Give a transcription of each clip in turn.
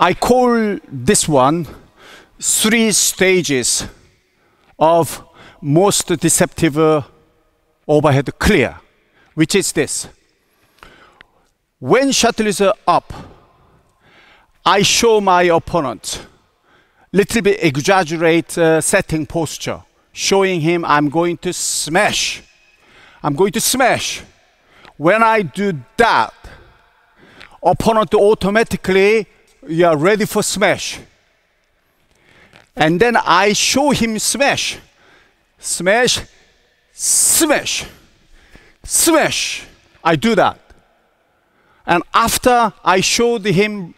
I call this one 3 stages of most deceptive overhead clear, which is this. When shuttle is up, I show my opponent little bit exaggerate setting posture, showing him I'm going to smash. I'm going to smash. When I do that, opponent automatically, you are ready for smash. And then I show him smash. Smash, smash, smash. I do that. And after I showed him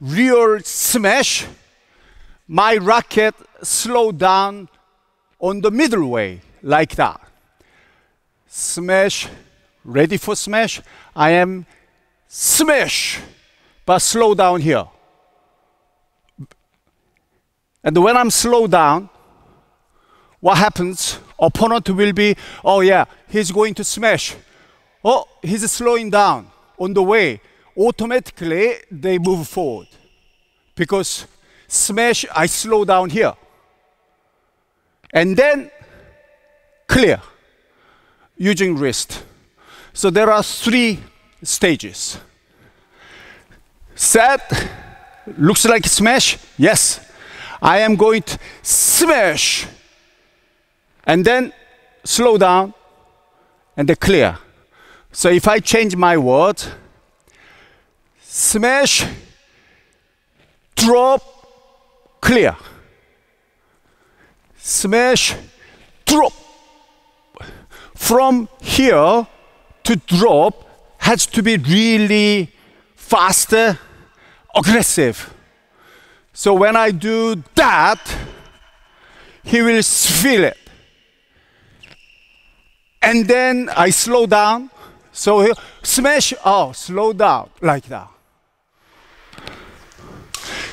real smash, my racket slowed down on the middle way, like that. Smash, ready for smash. I am smash, but slow down here. And when I'm slow down, what happens? Opponent will be, oh yeah, he's going to smash. Oh, he's slowing down on the way. Automatically, they move forward. Because smash, I slow down here. And then clear, using wrist. So there are 3 stages. Set, looks like smash, yes. I am going to smash, and then slow down, and then clear. So if I change my word, smash, drop, clear. Smash, drop. From here to drop has to be really faster, aggressive. So when I do that, he will feel it. And then I slow down. So smash, oh, slow down, like that.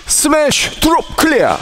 Smash, drop, clear.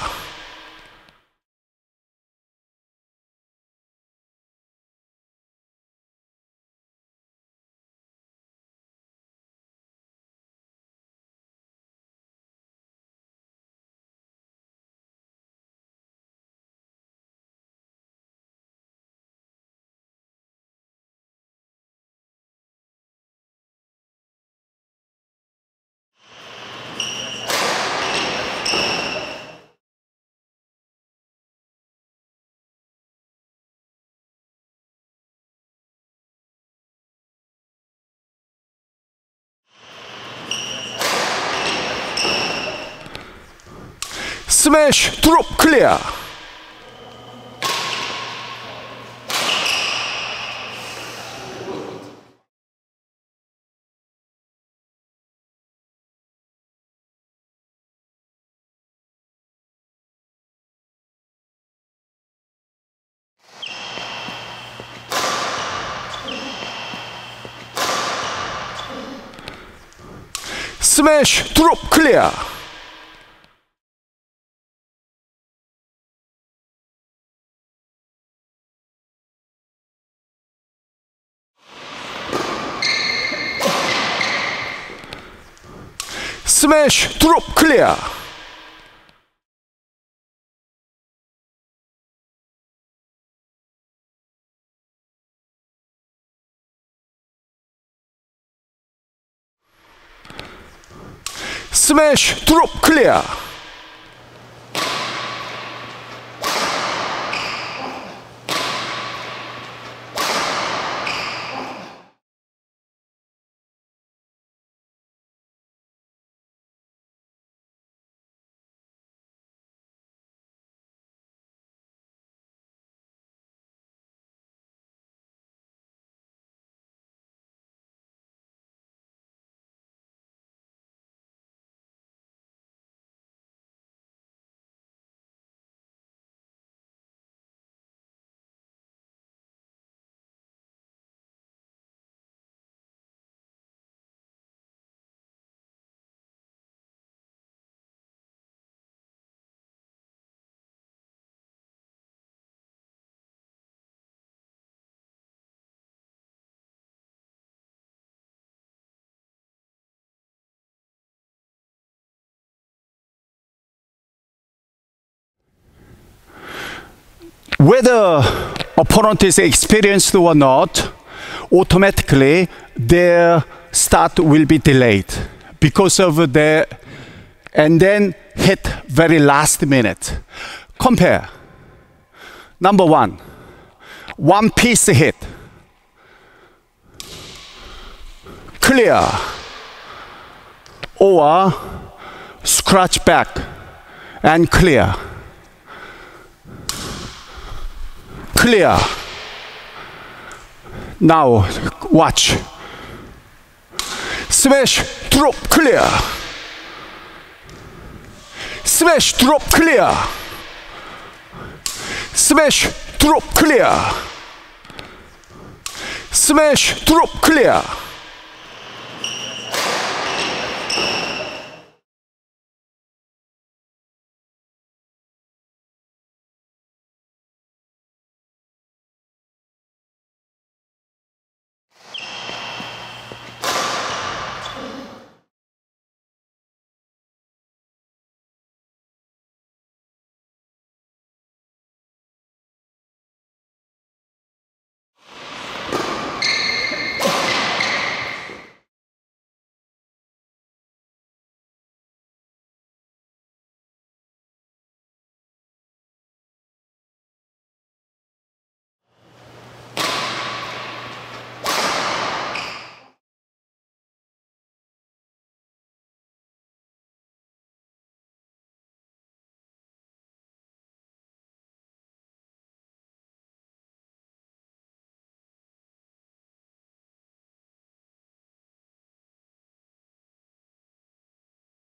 Smash, drop, clear. Smash, drop, clear. Smash, drop, clear. Smash, drop, clear. Whether opponent is experienced or not, automatically their start will be delayed because of the, and then hit very last minute. Compare. Number one piece hit. Clear. Or scratch back and clear. Clear. Now watch. Smash, drop, clear. Smash, drop, clear. Smash, drop, clear. Smash, drop, clear.